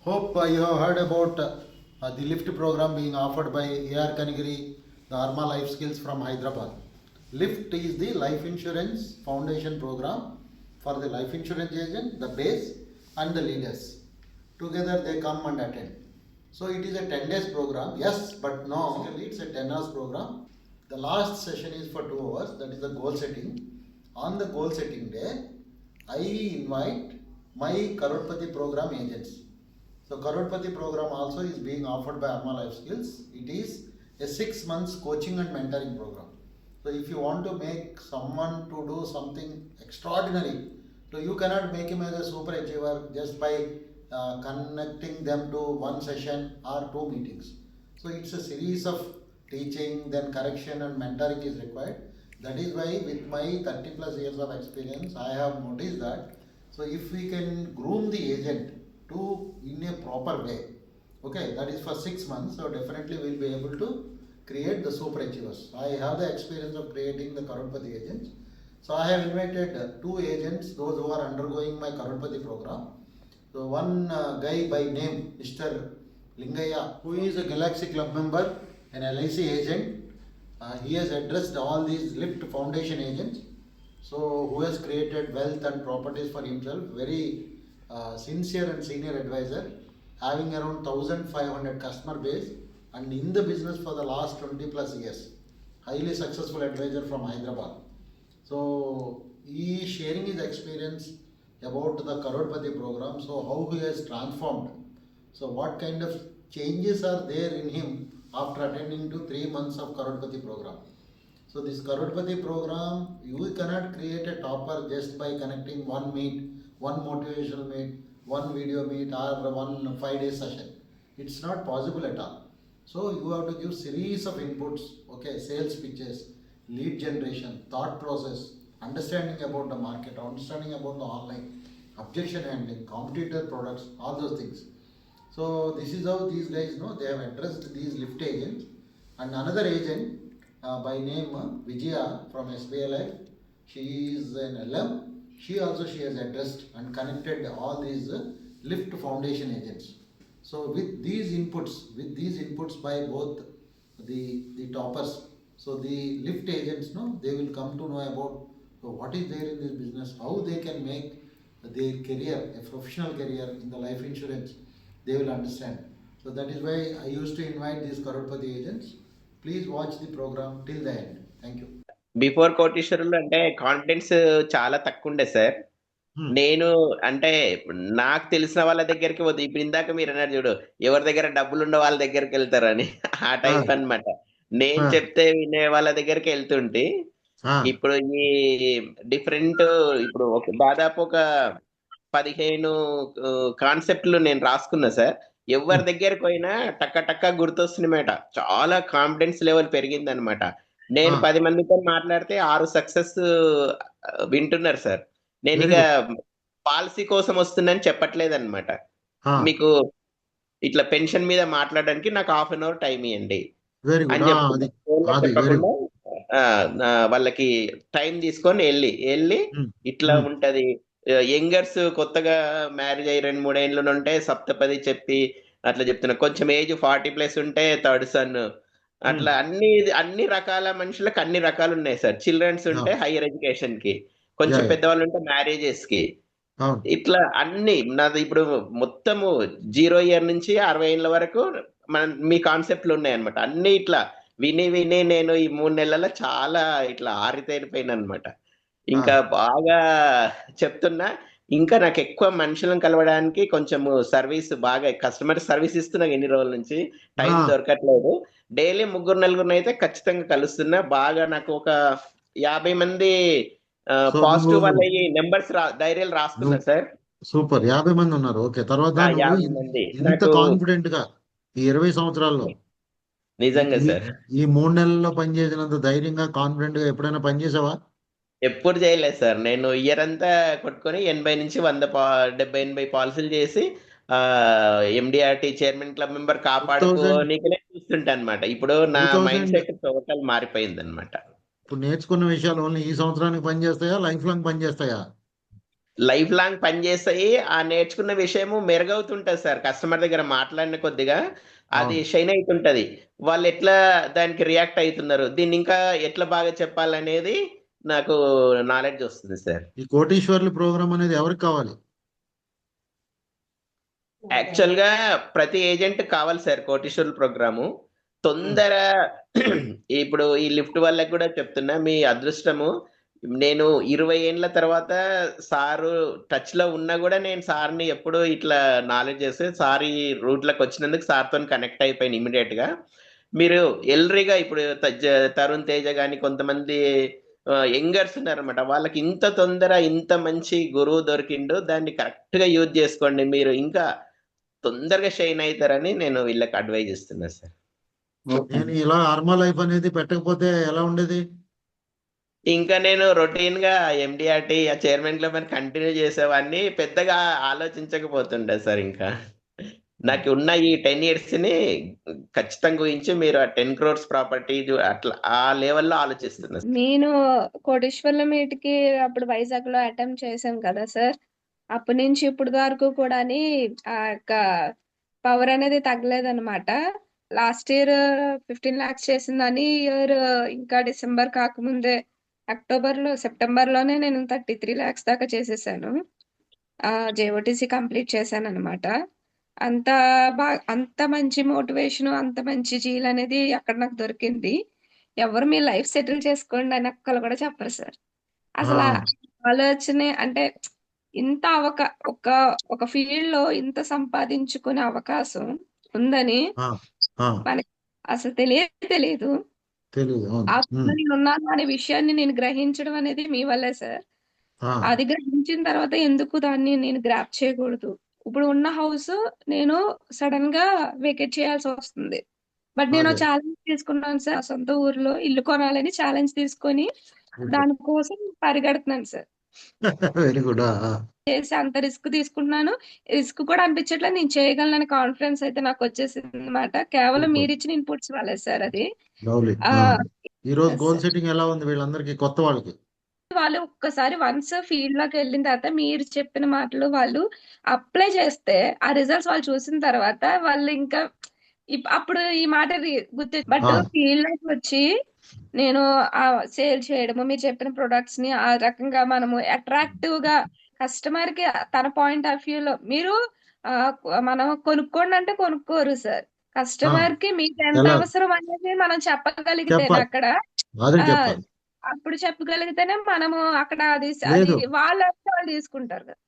Hope you have heard about the LIFT program being offered by AR Kanigiri, the Arma Life Skills from Hyderabad. LIFT is the life insurance foundation program for the life insurance agent, the base, and the leaders. Together they come and attend. So it is a 10 days program, yes, but no, basically it's a 10 hours program. The last session is for 2 hours, that is the goal setting. On the goal setting day, I invite my Karotpati program agents. So Karotpati program also is being offered by Arma Life Skills. It is a 6 months coaching and mentoring program. So if you want to make someone to do something extraordinary, so you cannot make him as a super achiever just by connecting them to one session or 2 meetings. So it's a series of teaching, then correction and mentoring is required. That is why with my 30 plus years of experience, I have noticed that. So if we can groom the agent to in a proper way, okay, that is for 6 months, so definitely we'll be able to create the super achievers. I have the experience of creating the Karotpati agents. So I have invited 2 agents, those who are undergoing my Karotpati program. So one guy by name Mr. Lingaya, who is a Galaxy Club member, an LIC agent. He has addressed all these LIFT Foundation agents. So who has created wealth and properties for himself, very sincere and senior advisor, having around 1500 customer base and in the business for the last 20 plus years. Highly successful advisor from Hyderabad. So he is sharing his experience about the Karotpati program. So how he has transformed. So what kind of changes are there in him after attending to 3 months of Karotpati program. So this Karotpati program, you cannot create a topper just by connecting one meet, one motivational meet, one video meet or one 5-day session. It's not possible at all. So you have to give series of inputs, okay, sales pitches, lead generation, thought process, understanding about the market, understanding about the online, objection handling, competitor products, all those things. So this is how these guys know they have addressed these lift agents. And another agent by name Vijaya from SBI Life, she is an LM. She has addressed and connected all these lift foundation agents. So with these inputs by both the toppers, so the lift agents know they will come to know about what is there in this business, how they can make their career a professional career in the life insurance. They will understand. So that is why I used to invite these Karotpati agents. Please watch the program till the end. Thank you. Before కోటీశ్వరులు అంటే confidence చాలా తక్కువ ఉండే sir. నేను అంటే నాకు తెలిసిన వాళ్ళ దగ్గరికి ఇప్పుడు ఇందాక మీరు అన్నారు చూడు, ఎవరి దగ్గర డబ్బులు ఉన్న వాళ్ళ దగ్గరికి వెళ్తారని, ఆ టైప్ అన్నమాట. నేను చెప్తే వినే వాళ్ళ దగ్గరికి వెళ్తుంటే ఇప్పుడు ఈ డిఫరెంట్ ఇప్పుడు దాదాపు ఒక 15 కాన్సెప్ట్లు నేను రాసుకున్నా సార్. ఎవరి దగ్గరికి పోయినా టక్క టక్క గుర్తొస్తుందన్నమాట. చాలా కాన్ఫిడెన్స్ లెవెల్ పెరిగిందన్నమాట. నేను 10 మందితో మాట్లాడితే 6 సక్సెస్ వింటున్నారు సార్. నేను ఇక పాలసీ కోసం వస్తుందని చెప్పట్లేదన్నమాట. మీకు ఇట్లా పెన్షన్ మీద మాట్లాడడానికి నాకు హాఫ్ అన్ అవర్ టైం ఇవ్వండి అని చెప్పకుండా వాళ్ళకి టైం తీసుకొని వెళ్ళి ఇట్లా ఉంటది. యంగర్స్ కొత్తగా మ్యారేజ్ అయ్యి 2-3 ఏళ్ళు ఉంటే సప్తపది చెప్పి అట్లా చెప్తున్నా. కొంచెం ఏజ్ 40+ ఉంటే థర్డ్ సన్, అట్లా అన్ని రకాల మనుషులకు అన్ని రకాలు ఉన్నాయి సార్. చిల్డ్రన్స్ ఉంటే హైయర్ ఎడ్యుకేషన్ కి, కొంచెం పెద్దవాళ్ళు ఉంటే మ్యారేజెస్ కి, ఇట్లా అన్ని నాది ఇప్పుడు మొత్తము 0 ఇయర్ నుంచి 60 ఏళ్ళ వరకు మీ కాన్సెప్ట్లు ఉన్నాయి అనమాట. అన్ని ఇట్లా విని నేను ఈ 3 నెలల్లో చాలా ఇట్లా ఆరితేరిపోయిన అనమాట. ఇంకా బాగా చెప్తున్నా. ఇంకా నాకు ఎక్కువ మనుషులను కలవడానికి కొంచెం సర్వీస్ బాగా కస్టమర్ సర్వీస్ ఇస్తున్నా ఎన్ని రోజుల నుంచి, టైం దొరకట్లేదు. డైలీ 3-4 అయితే ఖచ్చితంగా కలుస్తున్నా. బాగా నాకు ఒక 50 మంది పాజిటివ్ వాళ్ళ నెంబర్స్ డైరీలు రాసుకున్నా సార్. సూపర్. 50 మంది ఉన్నారు. ఓకే. తర్వాత ఇంత కాన్ఫిడెంట్ గా ఈ 20 సంవత్సరాల్లో నిజంగా సార్ ఈ 3 నెలల్లో పనిచేసినంత ధైర్యంగా కాన్ఫిడెంట్ గా ఎప్పుడైనా పనిచేసావా? ఎప్పుడు చేయలేదు సార్. నేను ఇయర్ అంతా కొట్టుకొని 80 నుంచి 70-80 పాలసీలు చేసి ఎండిఆర్టీ చైర్మన్ క్లబ్ మెంబర్ కాపాడుకోనికనే చూస్తుంటా అనమాట. ఇప్పుడు నా మైండ్ సెట్ టోటల్ మారిపోయింది అనమాట. ఇప్పుడు నేర్చుకున్న విషయాలు ఓన్లీ ఈ సంవత్సరానికి పనిచేస్తాయా, లైఫ్ లాంగ్ పనిచేస్తాయా? లైఫ్ లాంగ్ పనిచేస్తాయి. ఆ నేర్చుకున్న విషయము మెరుగవుతుంటది సార్. కస్టమర్ దగ్గర మాట్లాడిన కొద్దిగా అది అవును. షైన్ అయితుంటది. వాళ్ళు ఎట్లా దానికి రియాక్ట్ అయితున్నారు, దీన్ని ఇంకా ఎట్లా బాగా చెప్పాలనేది నాకు నాలెడ్జ్ వస్తుంది సార్. ఈ కోటీశ్వర్లు ప్రోగ్రామ్ అనేది ఎవరికి కావాలి? యాక్చువల్గా ప్రతి ఏజెంట్ కావాలి సార్ కోటీశ్వర్ల ప్రోగ్రాము. తొందర ఇప్పుడు ఈ లిఫ్ట్ వాళ్ళకి కూడా చెప్తున్నా, మీ అదృష్టము. నేను 20 ఏండ్ల తర్వాత సారు టచ్ లో ఉన్నా కూడా నేను సార్ని ఎప్పుడు ఇట్లా నాలెడ్జ్ చేస్తే సార్ ఈ రూట్లకు వచ్చినందుకు సార్తో కనెక్ట్ అయిపోయాను ఇమీడియట్ గా. మీరు ఎల్రిగా ఇప్పుడు తరుణ్ తేజ గాని కొంతమంది యంగర్స్ ఉన్నారన్నమాట, వాళ్ళకి ఇంత తొందర ఇంత మంచి గురువు దొరికిండు, దాన్ని కరెక్ట్ గా యూజ్ చేసుకోండి, మీరు ఇంకా తొందరగా షైన్ అవుతారని నేను వీళ్ళకి అడ్వైజ్ ఇస్తున్నా సార్. నేను ఇలా ఆర్మా లైఫ్ అనేది పెట్టకపోతే ఎలా ఉండేది? ఇంకా నేను రొటీన్ గా ఎండిఆర్టీ ఆ చైర్మన్ క్లబ్ అని కంటిన్యూ చేసేవాడిని, పెద్దగా ఆలోచించకపోతుండే సార్. ఇంకా నాకు ఉన్న ఈ 10 ఇయర్స్ ని ఖచ్చితంగా ఊహించి మీరు ఆ 10 crores ప్రాపర్టీ అట్లా ఆ లెవెల్లో ఆలోచిస్తున్నా సార్. నేను కోటేశ్వర్ల మీట్కి అప్పుడు వైజాగ్ లో అటెంప్ట్ చేశాం కదా సార్. అప్పటి నుంచి ఇప్పుడు వరకు కూడా ఆ యొక్క పవర్ అనేది తగ్గలేదన్నమాట. లాస్ట్ ఇయర్ 15 lakhs చేసిందని, ఇయర్ ఇంకా డిసెంబర్ కాకముందే సెప్టెంబర్ లోనే నేను 33 lakhs దాకా చేసేసాను. జేఓటీసీ కంప్లీట్ చేశాను అనమాట. అంత అంత మంచి మోటివేషన్, అంత మంచి జీల్ అనేది అక్కడ నాకు దొరికింది. ఎవరు మీ లైఫ్ సెటిల్ చేసుకోండి అని ఒక్కరు కూడా చెప్పరు సార్. అసలు ఆ ఆలోచనే అంటే ఇంత ఒక ఒక ఫీల్డ్ లో ఇంత సంపాదించుకునే అవకాశం ఉందని మనకి అసలు తెలియదు. తెలియదు. అసలు నేను ఉన్నాను అనే విషయాన్ని నేను గ్రహించడం అనేది మీ వల్లే సార్. అది గ్రహించిన తర్వాత ఎందుకు దాన్ని నేను గ్రాప్ చేయకూడదు? ఇప్పుడు ఉన్న హౌస్ నేను సడన్ గా వేకేట్ చేయాల్సి వస్తుంది. బట్ నేను అదే. ఛాలెంజ్ తీసుకున్నాను సార్. సొంత ఊర్లో ఇల్లు కొనాలని ఛాలెంజ్ తీసుకొని దానికోసం పరిగెడుతున్నాను సార్. Very good. చేసి అంత రిస్క్ తీసుకుంటున్నాను. రిస్క్ కూడా అనిపించట్లేదు, నేను చేయగలనని కాన్ఫిడెన్స్ అయితే నాకు వచ్చేసింది అనమాట. కేవలం Super. మీరు ఇచ్చిన ఇన్పుట్స్ వల్లే సార్ అది. లవ్లీ. ఆ, ఈ రోజు yes గోల్ sir. సెట్టింగ్ ఎలా ఉంది వీళ్ళందరికీ, కొత్త వాళ్ళకి? వాళ్ళు ఒక్కసారి వన్స్ ఫీల్డ్ లోకి వెళ్ళిన తర్వాత మీరు చెప్పిన మాటలు వాళ్ళు అప్లై చేస్తే ఆ రిజల్ట్స్ వాళ్ళు చూసిన తర్వాత వాళ్ళు ఇంకా అప్పుడు ఈ మాట గుర్తు. బట్ ఫీల్డ్ లోకి వచ్చి నేను సేల్ చేయడము, మీరు చెప్పిన ప్రొడక్ట్స్ ని ఆ రకంగా మనము అట్రాక్టివ్ గా కస్టమర్ కి తన పాయింట్ ఆఫ్ వ్యూ లో మీరు మనం కొనుక్కోండి అంటే కొనుక్కోరు సార్. కస్టమర్ కి మీకు ఎంత ఎలా? అవసరం అనేది మనం చెప్పగలిగితే చెప్పాలి. అక్కడ అదే ఆ, చెప్పాలి. అప్పుడు చెప్పగలిగితేనే మనము అక్కడ అది లేదు. వాళ్ళు తీసుకుంటారు కదా.